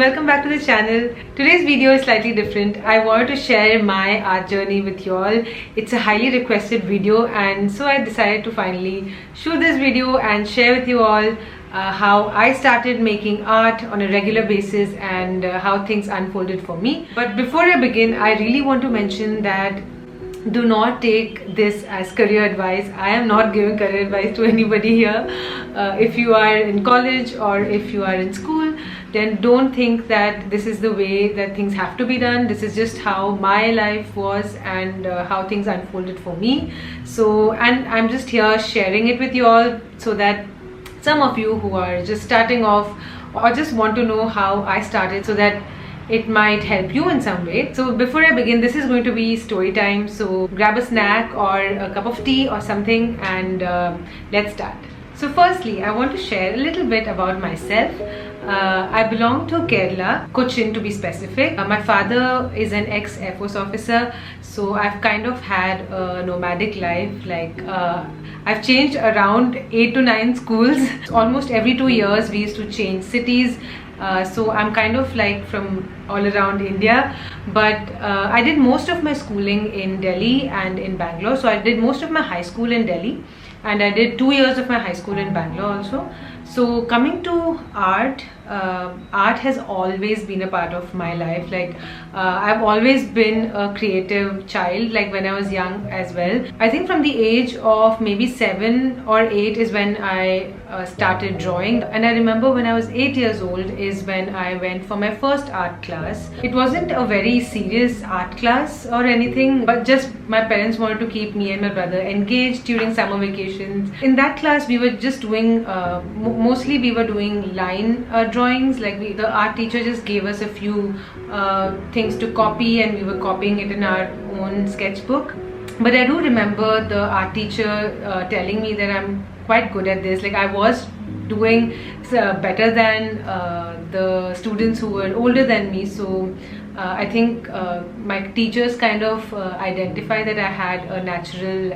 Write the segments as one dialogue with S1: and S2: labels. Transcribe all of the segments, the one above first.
S1: welcome back to the channel. Today's video is slightly different. I wanted to share my art journey with you all. It's a highly requested video, and so I decided to finally shoot this video and share with you all how I started making art on a regular basis and how things unfolded for me. But before I begin, I really want to mention that do not take this as career advice. I am not giving career advice to anybody here. If you are in college or if you are in school, then don't think that this is the way that things have to be done. This is just how my life was and how things unfolded for me. So, and I'm just here sharing it with you all so that some of you who are just starting off or just want to know how I started, so that it might help you in some way. So before I begin, this is going to be story time, so grab a snack or a cup of tea or something and let's start. So firstly, I want to share a little bit about myself. I belong to Kerala, Cochin to be specific. My father is an ex-Air Force officer, so I've kind of had a nomadic life. I've changed around 8 to 9 schools. Almost every 2 years we used to change cities. So I'm kind of like from all around India, but I did most of my schooling in Delhi and in Bangalore. So I did most of my high school in Delhi and I did 2 years of my high school in Bangalore also. So coming to art, art has always been a part of my life. I've always been a creative child, like when I was young as well. I think from the age of maybe 7 or 8 is when I started drawing, and I remember when I was 8 years old is when I went for my first art class. It wasn't a very serious art class or anything, but just my parents wanted to keep me and my brother engaged during summer vacations. In that class we were just doing mostly we were doing line drawings. The art teacher just gave us a few things to copy and we were copying it in our own sketchbook. But I do remember the art teacher telling me that I'm quite good at this. I was doing better than the students who were older than me. So I think my teachers kind of identified that I had a natural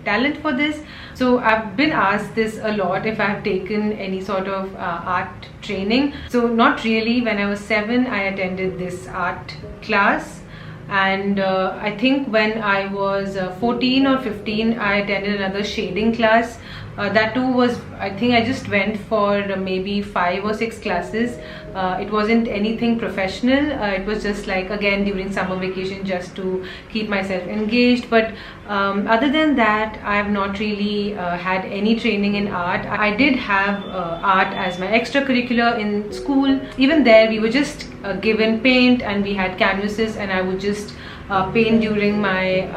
S1: talent for this. So I've been asked this a lot, if I've taken any sort of art training. So not really. When I was 7, I attended this art class, and I think when I was 14 or 15, I attended another shading class. That too was, I think I just went for maybe 5 or 6 classes. It wasn't anything professional. It was just again during summer vacation, just to keep myself engaged. But other than that, I have not really had any training in art. I did have art as my extracurricular in school. Even there we were just given paint and we had canvases, and I would just paint during my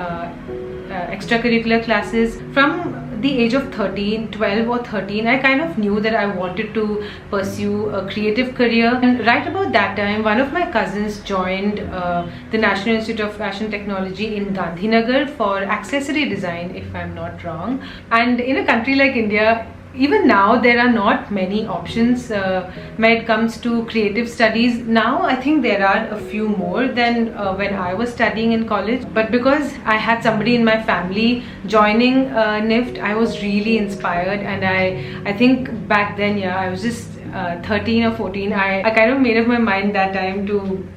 S1: extracurricular classes. From the age of 12 or 13, I kind of knew that I wanted to pursue a creative career. And right about that time, one of my cousins joined the National Institute of Fashion Technology in Gandhinagar for accessory design, if I'm not wrong. And in a country like India, even now there are not many options when it comes to creative studies. Now I think there are a few more than when I was studying in college. But because I had somebody in my family joining NIFT, I was really inspired, and I think back then, I was just 13 or 14. I kind of made up my mind that time to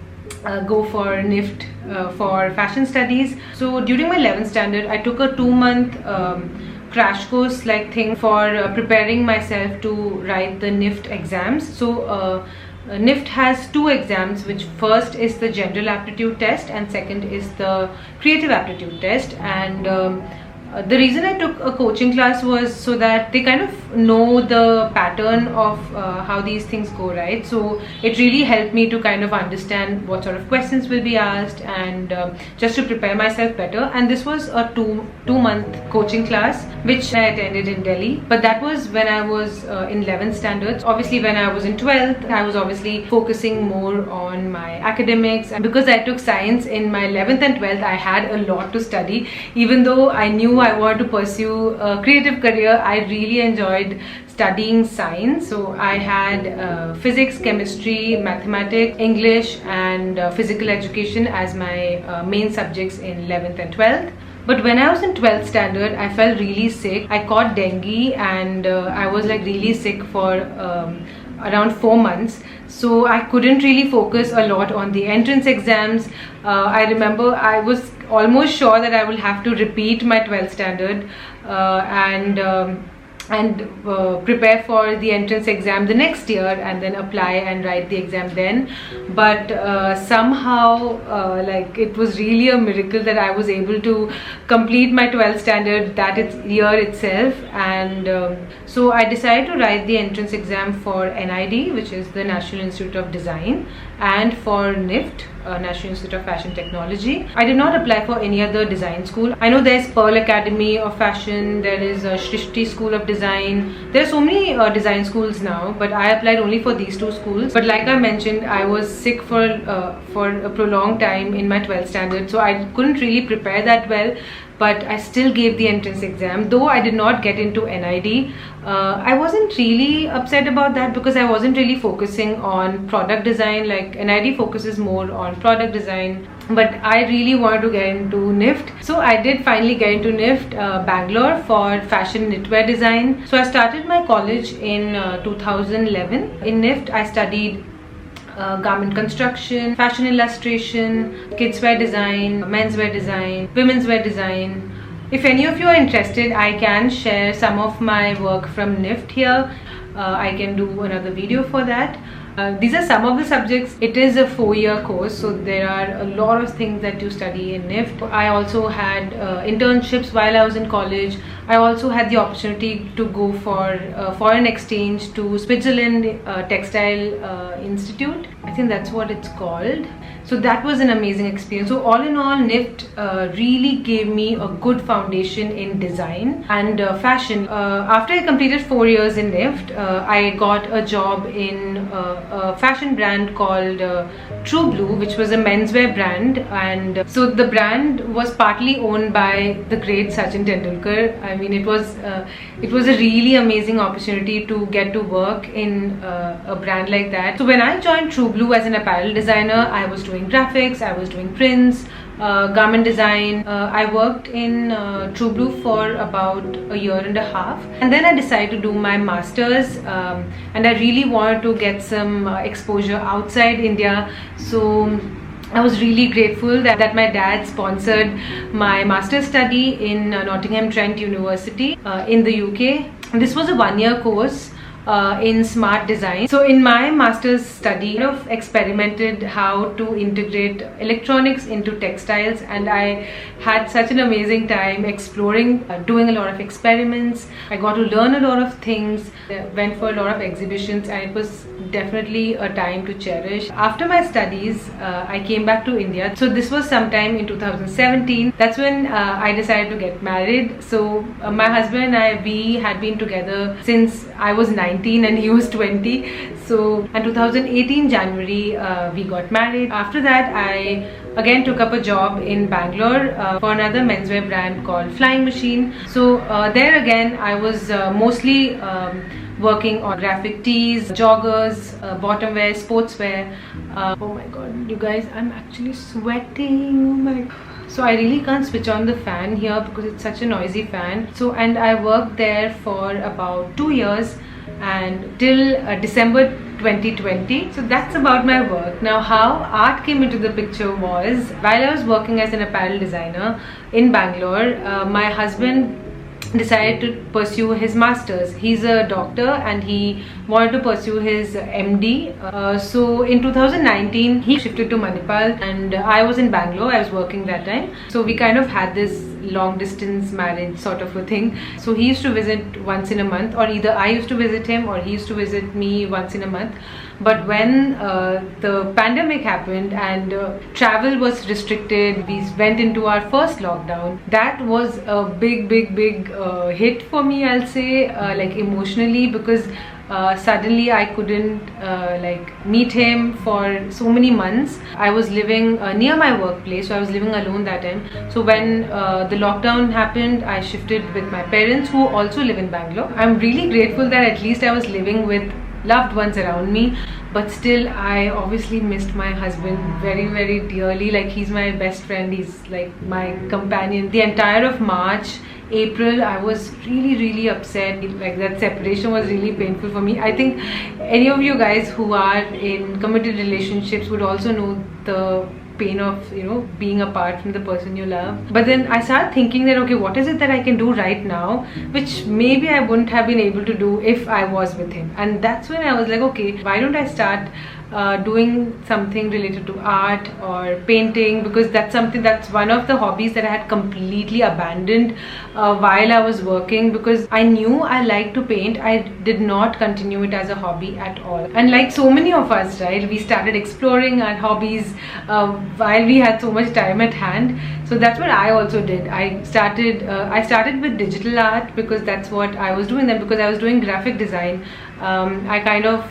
S1: go for NIFT for fashion studies. So during my 11th standard, I took a 2-month crash course thing for preparing myself to write the NIFT exams. So NIFT has 2 exams, which first is the general aptitude test and second is the creative aptitude test. And the reason I took a coaching class was so that they kind of know the pattern of how these things go, right? So it really helped me to kind of understand what sort of questions will be asked, and just to prepare myself better. And this was a 2-month coaching class which I attended in Delhi. But that was when I was in 11th standards. Obviously when I was in 12th, I was obviously focusing more on my academics, and because I took science in my 11th and 12th, I had a lot to study. Even though I knew I wanted to pursue a creative career, I really enjoyed studying science. So I had physics, chemistry, mathematics, English and physical education as my main subjects in 11th and 12th. But when I was in 12th standard, I felt really sick. I caught dengue and I was really sick for around 4 months, so I couldn't really focus a lot on the entrance exams. I remember I was almost sure that I will have to repeat my 12th standard and prepare for the entrance exam the next year and then apply and write the exam then. But somehow like it was really a miracle that I was able to complete my 12th standard year itself. And so I decided to write the entrance exam for NID, which is the National Institute of Design, and for NIFT, National Institute of Fashion Technology. I did not apply for any other design school. I know there's Pearl Academy of Fashion, there is a Shrishti School of Design. There are so many design schools now, but I applied only for these two schools. But like I mentioned, I was sick for a prolonged time in my 12th standard, so I couldn't really prepare that well. But I still gave the entrance exam, though I did not get into NID. I wasn't really upset about that because I wasn't really focusing on product design. Like NID focuses more on product design, but I really wanted to get into NIFT. So I did finally get into NIFT Bangalore for fashion knitwear design. So I started my college in 2011. In NIFT I studied garment construction, fashion illustration, kids wear design, menswear design, women's wear design. If any of you are interested, I can share some of my work from NIFT here. I can do another video for that. These are some of the subjects. It is a 4-year course, so there are a lot of things that you study in NIFT. I also had internships while I was in college. I also had the opportunity to go for foreign exchange to Switzerland Textile Institute. I think that's what it's called. So that was an amazing experience. So all in all, NIFT really gave me a good foundation in design and fashion. After I completed 4 years in NIFT, I got a job in a fashion brand called True Blue, which was a menswear brand. And so the brand was partly owned by the great Sachin Tendulkar. I mean, it was a really amazing opportunity to get to work in a brand like that. So when I joined True Blue as an apparel designer, I was doing graphics, I was doing prints, garment design. I worked in True Blue for about a year and a half, and then I decided to do my masters, and I really wanted to get some exposure outside India. So I was really grateful that my dad sponsored my master's study in Nottingham Trent University in the UK. This was a 1-year course in smart design. So in my master's study, I experimented how to integrate electronics into textiles, and I had such an amazing time exploring, doing a lot of experiments. I got to learn a lot of things, went for a lot of exhibitions, and it was definitely a time to cherish. After my studies, I came back to India. So this was sometime in 2017. That's when I decided to get married. So my husband and I, we had been together since I was 19 and he was 20. So in 2018 January we got married. After that I again took up a job in Bangalore for another menswear brand called Flying Machine. So there again I was mostly working on graphic tees, joggers, bottom wear, sportswear. Oh my god, you guys, I'm actually sweating. Oh my god. So I really can't switch on the fan here because it's such a noisy fan. So, and I worked there for about 2 years and till December 2020. So that's about my work. Now, how art came into the picture was while I was working as an apparel designer in Bangalore, my husband decided to pursue his masters. He's a doctor and he wanted to pursue his MD. So in 2019 he shifted to Manipal and I was in Bangalore. I was working that time. So we kind of had this long distance marriage sort of a thing. So he used to visit once in a month, or either I used to visit him or he used to visit me once in a month. But when the pandemic happened and travel was restricted, we went into our first lockdown. That was a big hit for me, I'll say, like emotionally, because suddenly I couldn't meet him for so many months. I was living near my workplace, so I was living alone that time. So when the lockdown happened, I shifted with my parents who also live in Bangalore. I'm really grateful that at least I was living with loved ones around me, but still I obviously missed my husband very dearly. Like, he's my best friend, he's like my companion. The entire of March, April, I was really upset. Like, that separation was really painful for me. I think any of you guys who are in committed relationships would also know the pain of, you know, being apart from the person you love. But then I started thinking that, okay, what is it that I can do right now which maybe I wouldn't have been able to do if I was with him. And that's when I was like, okay, why don't I start doing something related to art or painting, because that's one of the hobbies that I had completely abandoned while I was working, because I knew I liked to paint. I did not continue it as a hobby at all. And like so many of us, right, we started exploring our hobbies while we had so much time at hand. So that's what I also did. I started with digital art, because that's what I was doing then, because I was doing graphic design. I kind of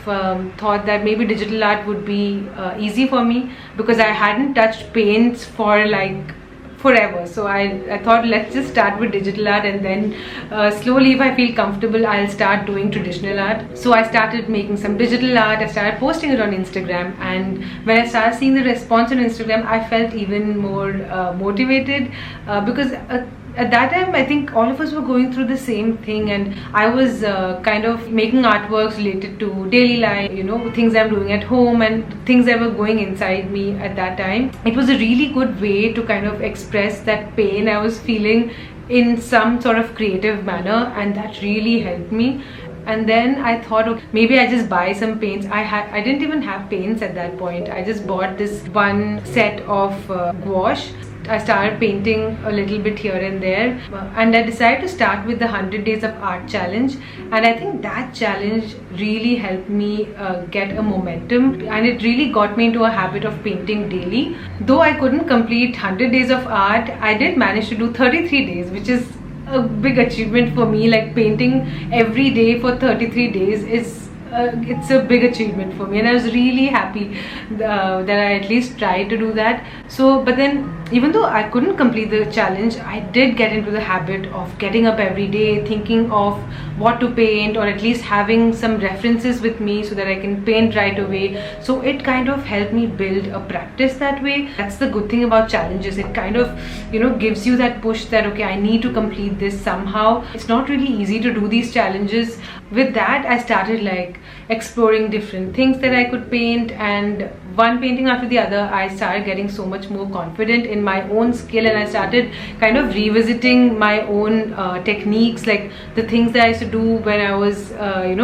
S1: thought that maybe digital art would be easy for me, because I hadn't touched paints for like forever. So I thought, let's just start with digital art, and then slowly, if I feel comfortable, I'll start doing traditional art. So I started making some digital art. I started posting it on Instagram, and when I started seeing the response on Instagram, I felt even more motivated, because at that time, I think all of us were going through the same thing, and I was kind of making artworks related to daily life, you know, things I'm doing at home and things that were going inside me at that time. It was a really good way to kind of express that pain I was feeling in some sort of creative manner, and that really helped me. And then I thought, okay, maybe I just buy some paints. I didn't even have paints at that point. I just bought this one set of gouache. I started painting a little bit here and there, and I decided to start with the 100 Days of Art challenge. And I think that challenge really helped me get a momentum, and it really got me into a habit of painting daily. Though I couldn't complete 100 Days of Art, I did manage to do 33 days, which is a big achievement for me. Like, painting every day for 33 days is it's a big achievement for me, and I was really happy that I at least tried to do that. So, but then, even though I couldn't complete the challenge, I did get into the habit of getting up every day, thinking of what to paint, or at least having some references with me so that I can paint right away. So it kind of helped me build a practice that way. That's the good thing about challenges. It kind of, you know, gives you that push that, okay, I need to complete this somehow. It's not really easy to do these challenges. With that, I started like exploring different things that I could paint, and one painting after the other, I started getting so much more confident in my own skill, and I started kind of revisiting my own techniques, like the things that I used to do when I was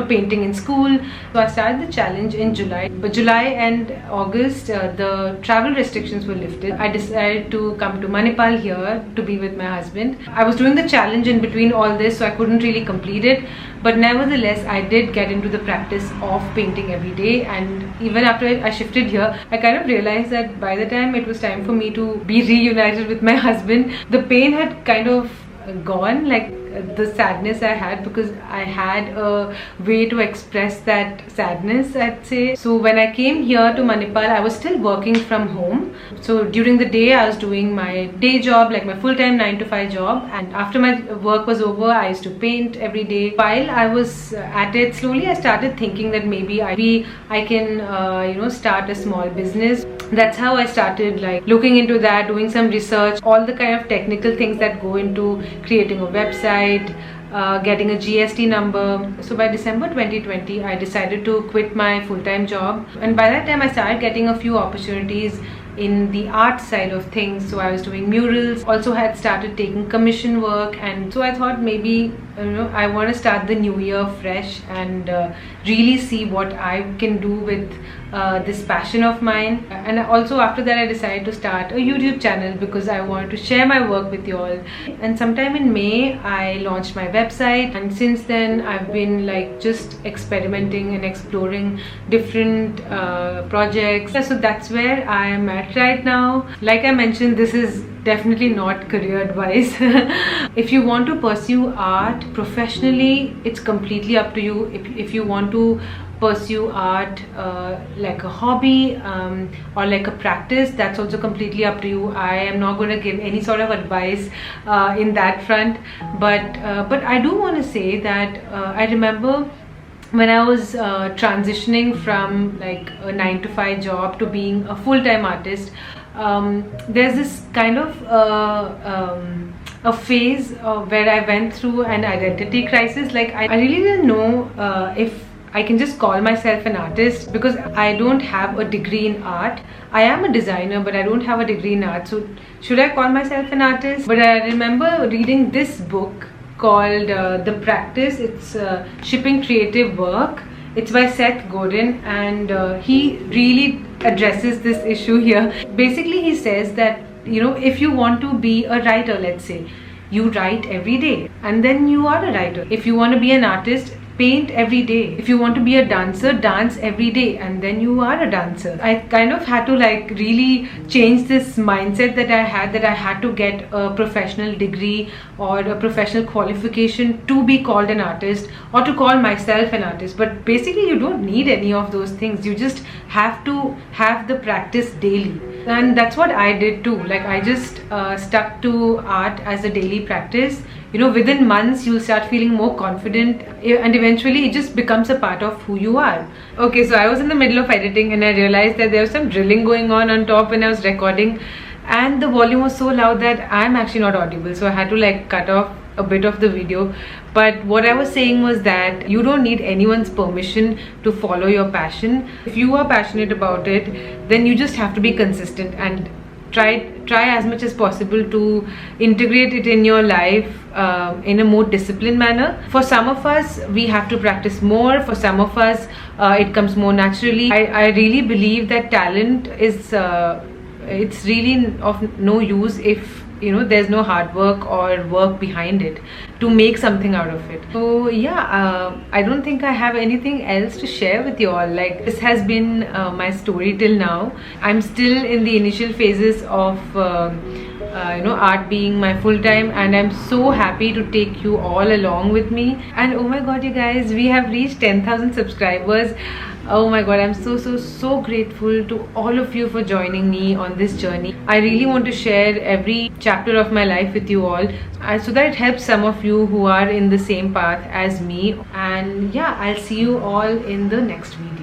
S1: painting in school. So I started the challenge in July, but July and August the travel restrictions were lifted. I decided to come to Manipal here to be with my husband. I was doing the challenge in between all this, so I couldn't really complete it, but nevertheless I did get into the practice of painting every day. And even after I shifted here, I kind of realized that by the time it was time for me to be reunited with my husband, the pain had kind of gone, like the sadness I had, because I had a way to express that sadness, I'd say. So when I came here to Manipal, I was still working from home. So during the day, I was doing my day job, like my full-time 9-to-5 job, and after my work was over, I used to paint every day. While I was at it, slowly I started thinking that maybe I can start a small business. That's how I started like looking into that, doing some research, all the kind of technical things that go into creating a website, getting a GST number. So by December 2020, I decided to quit my full-time job, and by that time I started getting a few opportunities in the art side of things. So I was doing murals, also had started taking commission work, and so I thought maybe I want to start the new year fresh and really see what I can do with this passion of mine. And also after that, I decided to start a YouTube channel because I wanted to share my work with you all. And sometime in May, I launched my website, and since then I've been like just experimenting and exploring different projects. So that's where I am at right now. Like I mentioned, this is definitely not career advice. If you want to pursue art professionally, it's completely up to you. If you want to pursue art like a hobby or like a practice, that's also completely up to you. I am not going to give any sort of advice in that front, but I do want to say that I remember when I was transitioning from like a 9-to-5 job to being a full-time artist, there's this kind of a phase where I went through an identity crisis. Like I really didn't know if I can just call myself an artist, because I don't have a degree in art. I am a designer, but I don't have a degree in art. So should I call myself an artist? But I remember reading this book called The Practice. It's Shipping Creative Work. It's by Seth Godin, and he really addresses this issue here. Basically, he says that, you know, if you want to be a writer, let's say, you write every day and then you are a writer. If you want to be an artist, paint every day. If you want to be a dancer, dance every day and then you are a dancer. I kind of had to like really change this mindset that I had to get a professional degree or a professional qualification to be called an artist or to call myself an artist. But basically you don't need any of those things. You just have to have the practice daily. And that's what I did too. Like I just stuck to art as a daily practice. You know, within months you'll start feeling more confident, and eventually it just becomes a part of who you are. Okay, so I was in the middle of editing and I realized that there was some drilling going on top when I was recording, and the volume was so loud that I'm actually not audible, so I had to like cut off a bit of the video. But what I was saying was that you don't need anyone's permission to follow your passion. If you are passionate about it, then you just have to be consistent and try as much as possible to integrate it in your life in a more disciplined manner. For some of us, we have to practice more. For some of us, it comes more naturally. I really believe that talent is it's really of no use if, you know, there's no hard work or work behind it to make something out of it. So yeah, I don't think I have anything else to share with you all. Like, this has been my story till now. I'm still in the initial phases of you know, art being my full-time, and I'm so happy to take you all along with me. And oh my god, you guys, we have reached 10,000 subscribers. Oh my god, I'm so grateful to all of you for joining me on this journey. I really want to share every chapter of my life with you all, so that it helps some of you who are in the same path as me. And yeah, I'll see you all in the next video.